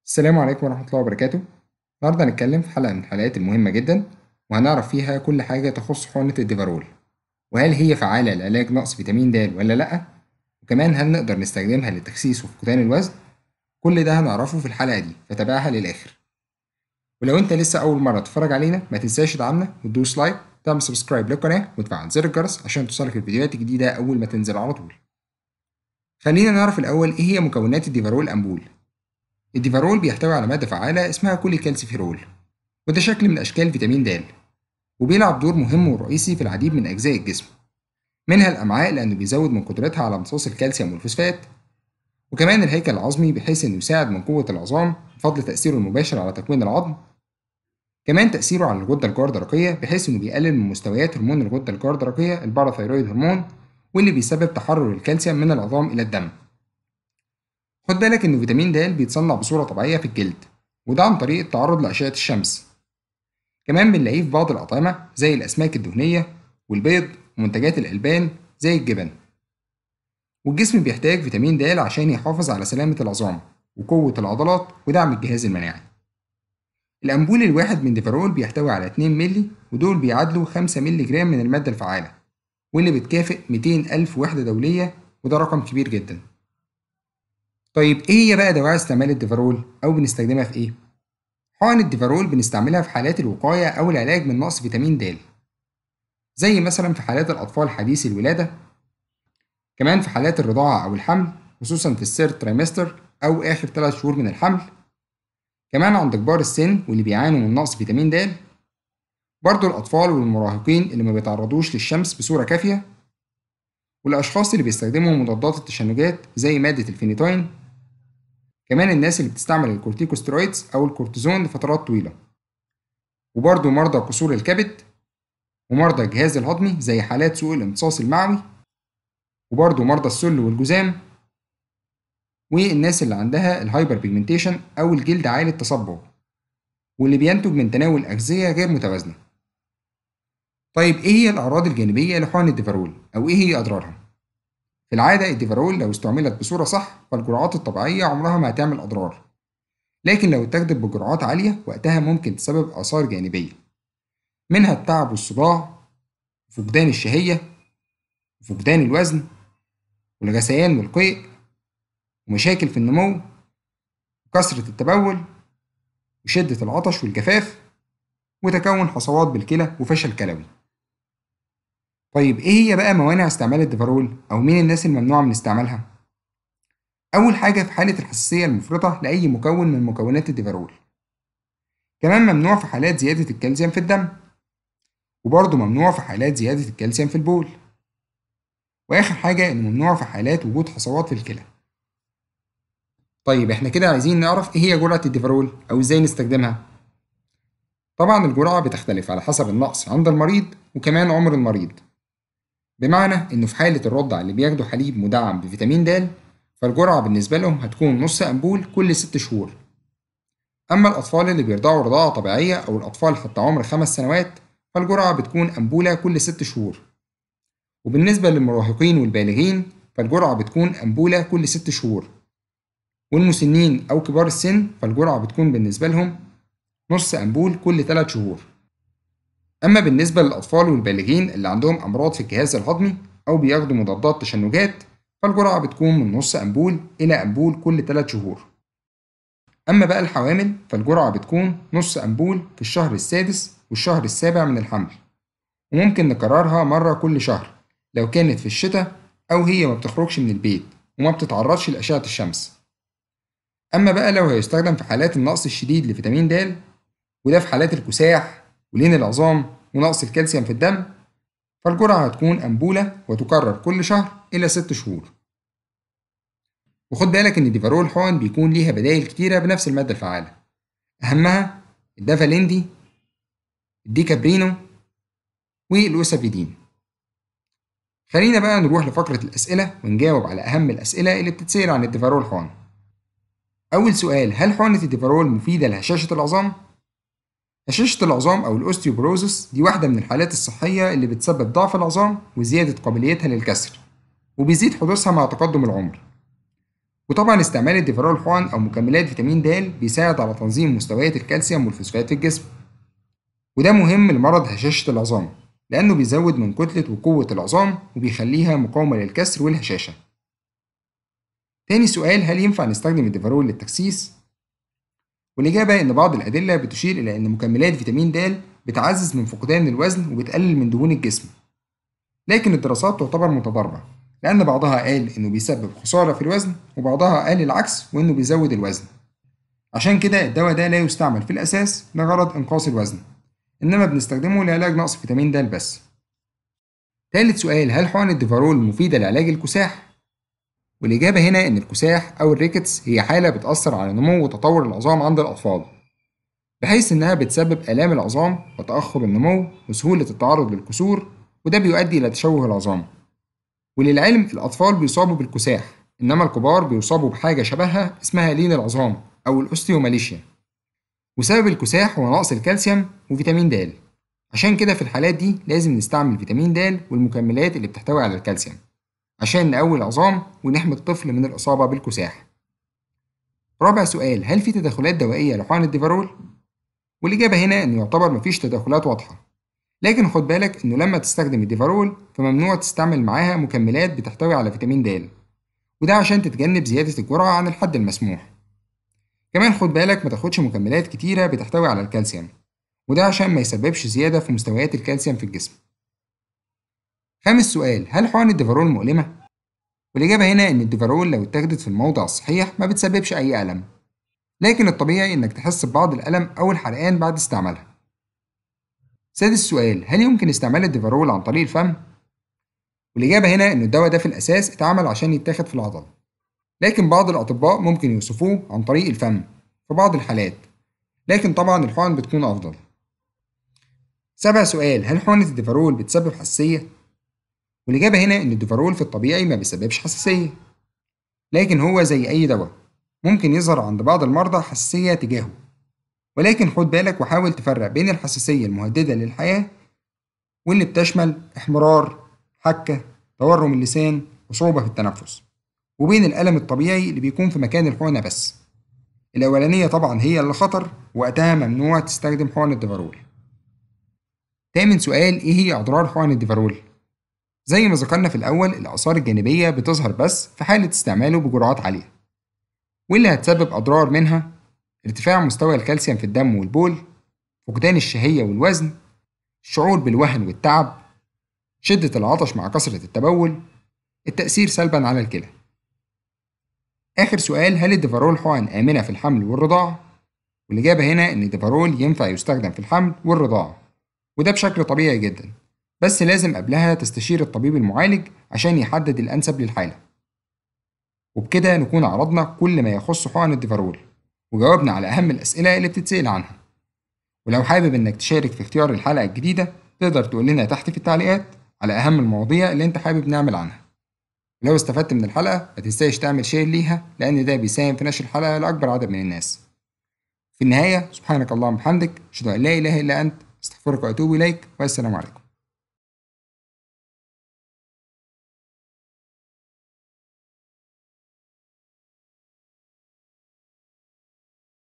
السلام عليكم ورحمة الله وبركاته. النهاردة هنتكلم في حلقة من الحلقات المهمة جدا، وهنعرف فيها كل حاجة تخص حقنة الديفارول، وهل هي فعالة لعلاج نقص فيتامين د ولا لأ، وكمان هل نقدر نستخدمها للتخسيس وفقدان الوزن. كل ده هنعرفه في الحلقة دي، فتابعها للآخر. ولو انت لسه أول مرة تتفرج علينا ما تنساش تدعمنا وتدوس لايك وتعمل سبسكرايب للقناة وتفعل زر الجرس عشان توصلك الفيديوهات الجديدة أول ما تنزل على طول. خلينا نعرف الأول إيه هي مكونات الديفارول أمبول. الديفارول بيحتوي على مادة فعالة اسمها كوليكالسيفيرول، وده شكل من أشكال فيتامين د، وبيلعب دور مهم ورئيسي في العديد من أجزاء الجسم، منها الأمعاء لأنه بيزود من قدرتها على امتصاص الكالسيوم والفوسفات، وكمان الهيكل العظمي بحيث إنه يساعد من قوة العظام بفضل تأثيره المباشر على تكوين العظم. كمان تأثيره على الغدة الجوهردرقية بحيث إنه بيقلل من مستويات هرمون الغدة الجوهردرقية الباراثايرويد هرمون، واللي بيسبب تحرر الكالسيوم من العظام إلى الدم. خد بالك إن فيتامين د بيتصنع بصورة طبيعية في الجلد، وده عن طريق التعرض لأشعة الشمس. كمان بنلاقيه في بعض الأطعمة زي الأسماك الدهنية والبيض ومنتجات الألبان زي الجبن. والجسم بيحتاج فيتامين د عشان يحافظ على سلامة العظام وقوة العضلات ودعم الجهاز المناعي. الأمبول الواحد من ديفارول بيحتوي على 2 مللي، ودول بيعادلوا 5 مللي جرام من المادة الفعالة، واللي بتكافئ 200 ألف وحدة دولية، وده رقم كبير جدا. طيب إيه هي بقى دواعي استعمال الديفارول أو بنستخدمها في إيه؟ حقن الديفارول بنستعملها في حالات الوقاية أو العلاج من نقص فيتامين د، زي مثلا في حالات الأطفال حديثي الولادة، كمان في حالات الرضاعة أو الحمل خصوصا في الثيرد ترايمستر أو آخر 3 شهور من الحمل، كمان عند كبار السن واللي بيعانوا من نقص فيتامين د، برضه الأطفال والمراهقين اللي ما بيتعرضوش للشمس بصورة كافية، والأشخاص اللي بيستخدموا مضادات التشنجات زي مادة الفينيتاين، كمان الناس اللي بتستعمل الكورتيكوستيرويدز أو الكورتيزون لفترات طويلة، وبرضه مرضى قصور الكبد، ومرضى الجهاز الهضمي زي حالات سوء الامتصاص المعوي، وبرضه مرضى السل والجذام، والناس اللي عندها الهايبر بيجمنتيشن أو الجلد عالي التصبغ، واللي بينتج من تناول أغذية غير متوازنة. طيب إيه هي الأعراض الجانبية لحقن الديفارول أو إيه هي أضرارها؟ في العادة الديفارول لو استعملت بصورة صح فالجرعات الطبيعية عمرها ما هتعمل أضرار، لكن لو اتاخدت بجرعات عالية وقتها ممكن تسبب آثار جانبية، منها التعب والصداع وفقدان الشهية وفقدان الوزن والغثيان والقيء ومشاكل في النمو وكثرة التبول وشدة العطش والجفاف وتكون حصوات بالكلى وفشل كلوي. طيب إيه هي بقى موانع استعمال الديفارول أو مين الناس الممنوعة من استعمالها؟ أول حاجة في حالة الحساسية المفرطة لأي مكون من مكونات الديفارول، كمان ممنوع في حالات زيادة الكالسيوم في الدم، وبرضه ممنوع في حالات زيادة الكالسيوم في البول، وآخر حاجة إنه ممنوع في حالات وجود حصوات في الكلى. طيب إحنا كده عايزين نعرف إيه هي جرعة الديفارول أو إزاي نستخدمها. طبعا الجرعة بتختلف على حسب النقص عند المريض وكمان عمر المريض، بمعنى إنه في حالة الرضع اللي بياخدوا حليب مدعم بفيتامين د فالجرعة بالنسبة لهم هتكون نص أمبول كل 6 شهور. أما الأطفال اللي بيرضعوا رضاعة طبيعية أو الأطفال حتى عمر 5 سنوات فالجرعة بتكون أمبولة كل 6 شهور. وبالنسبة للمراهقين والبالغين فالجرعة بتكون أمبولة كل 6 شهور، والمسنين أو كبار السن فالجرعة بتكون بالنسبة لهم نص أمبول كل 3 شهور. أما بالنسبة للأطفال والبالغين اللي عندهم أمراض في الجهاز الهضمي أو بياخدوا مضادات تشنجات فالجرعة بتكون من نص أمبول إلى أمبول كل 3 شهور. أما بقى الحوامل فالجرعة بتكون نص أمبول في الشهر السادس والشهر السابع من الحمل، وممكن نكررها مرة كل شهر لو كانت في الشتاء أو هي ما بتخرجش من البيت وما بتتعرضش لأشعة الشمس. أما بقى لو هيستخدم في حالات النقص الشديد لفيتامين د، وده في حالات الكساح ولين العظام ونقص الكالسيوم في الدم، فالجرعة هتكون أمبولة وتكرر كل شهر إلى 6 شهور. وخد بالك إن ديفارول حقن بيكون ليها بدايل كتيرة بنفس المادة الفعالة، أهمها الدافاليندي، الديكابرينو، والأوسافيدين. خلينا بقى نروح لفقرة الأسئلة ونجاوب على أهم الأسئلة اللي بتتسأل عن الديفارول حقن. أول سؤال، هل حقنة الديفارول مفيدة لهشاشة العظام؟ هشاشة العظام أو الأوستيوبروزس دي واحدة من الحالات الصحية اللي بتسبب ضعف العظام وزيادة قابليتها للكسر، وبيزيد حدوثها مع تقدم العمر. وطبعا استعمال الديفرول حقن أو مكملات فيتامين د بيساعد على تنظيم مستويات الكالسيوم والفوسفات في الجسم، وده مهم لمرض هشاشة العظام لأنه بيزود من كتلة وقوة العظام وبيخليها مقاومة للكسر والهشاشة. تاني سؤال، هل ينفع نستخدم الديفرول للتخسيس؟ والإجابة إن بعض الأدلة بتشير إلى إن مكملات فيتامين د بتعزز من فقدان الوزن وبتقلل من دهون الجسم، لكن الدراسات تعتبر متضاربة، لأن بعضها قال إنه بيسبب خسارة في الوزن وبعضها قال العكس وإنه بيزود الوزن. عشان كده الدواء ده لا يستعمل في الأساس لغرض إنقاص الوزن، إنما بنستخدمه لعلاج نقص فيتامين د بس. تالت سؤال، هل حقن الديفارول مفيدة لعلاج الكساح؟ والإجابة هنا إن الكساح أو الريكتس هي حالة بتأثر على نمو وتطور العظام عند الأطفال، بحيث إنها بتسبب آلام العظام وتأخر النمو وسهولة التعرض للكسور، وده بيؤدي إلى تشوه العظام. وللعلم الأطفال بيصابوا بالكساح، إنما الكبار بيصابوا بحاجة شبهها اسمها لين العظام أو الأوستيوماليشيا، وسبب الكساح هو نقص الكالسيوم وفيتامين د. عشان كده في الحالات دي لازم نستعمل فيتامين د والمكملات اللي بتحتوي على الكالسيوم عشان نقوي العظام ونحمي الطفل من الإصابة بالكساح. رابع سؤال، هل في تدخلات دوائية لحقن الديفارول؟ والإجابة هنا إن يعتبر مفيش تدخلات واضحة، لكن خد بالك إنه لما تستخدم الديفارول فممنوع تستعمل معاها مكملات بتحتوي على فيتامين د، وده عشان تتجنب زيادة الجرعة عن الحد المسموح. كمان خد بالك ما تاخدش مكملات كتيرة بتحتوي على الكالسيوم، وده عشان ما يسببش زيادة في مستويات الكالسيوم في الجسم. خامس سؤال، هل حقن الديفارول مؤلمة؟ والإجابة هنا إن الديفارول لو اتاخدت في الموضع الصحيح ما بتسببش أي ألم، لكن الطبيعي إنك تحس ببعض الألم أو الحرقان بعد استعمالها. سادس سؤال، هل يمكن استعمال الديفارول عن طريق الفم؟ والإجابة هنا إن الدواء ده في الأساس اتعمل عشان يتاخد في العضل، لكن بعض الأطباء ممكن يوصفوه عن طريق الفم في بعض الحالات، لكن طبعا الحقن بتكون أفضل. سابع سؤال، هل حقنة الديفارول بتسبب حساسية؟ والإجابة هنا إن الديفارول في الطبيعي ما بيسببش حساسية، لكن هو زي أي دواء ممكن يظهر عند بعض المرضى حساسية تجاهه، ولكن خد بالك وحاول تفرق بين الحساسية المهددة للحياة واللي بتشمل احمرار، حكة، تورم اللسان وصعوبة في التنفس، وبين الألم الطبيعي اللي بيكون في مكان الحقنة بس. الأولانية طبعا هي اللي خطر، وقتها ممنوع تستخدم حقن الديفارول. تامن سؤال، إيه هي أضرار حقن الديفارول؟ زي ما ذكرنا في الأول الآثار الجانبية بتظهر بس في حالة استعماله بجرعات عالية، واللي هتسبب أضرار منها ارتفاع مستوى الكالسيوم في الدم والبول، فقدان الشهية والوزن، الشعور بالوهن والتعب، شدة العطش مع كثرة التبول، التأثير سلبا على الكلى. آخر سؤال، هل الديفارول حقن آمنة في الحمل والرضاعة؟ والإجابة هنا إن الديفارول ينفع يستخدم في الحمل والرضاعة، وده بشكل طبيعي جدا، بس لازم قبلها تستشير الطبيب المعالج عشان يحدد الأنسب للحالة. وبكده نكون عرضنا كل ما يخص حقن الديفارول وجاوبنا على أهم الأسئلة اللي بتتسأل عنها. ولو حابب إنك تشارك في اختيار الحلقة الجديدة تقدر تقول لنا تحت في التعليقات على أهم المواضيع اللي أنت حابب نعمل عنها. لو استفدت من الحلقة ما تنساش تعمل شير ليها، لأن ده بيساهم في نشر الحلقة لأكبر عدد من الناس. في النهاية سبحانك اللهم وبحمدك أشهد أن لا إله إلا أنت أستغفرك وأتوب إليك، والسلام عليكم.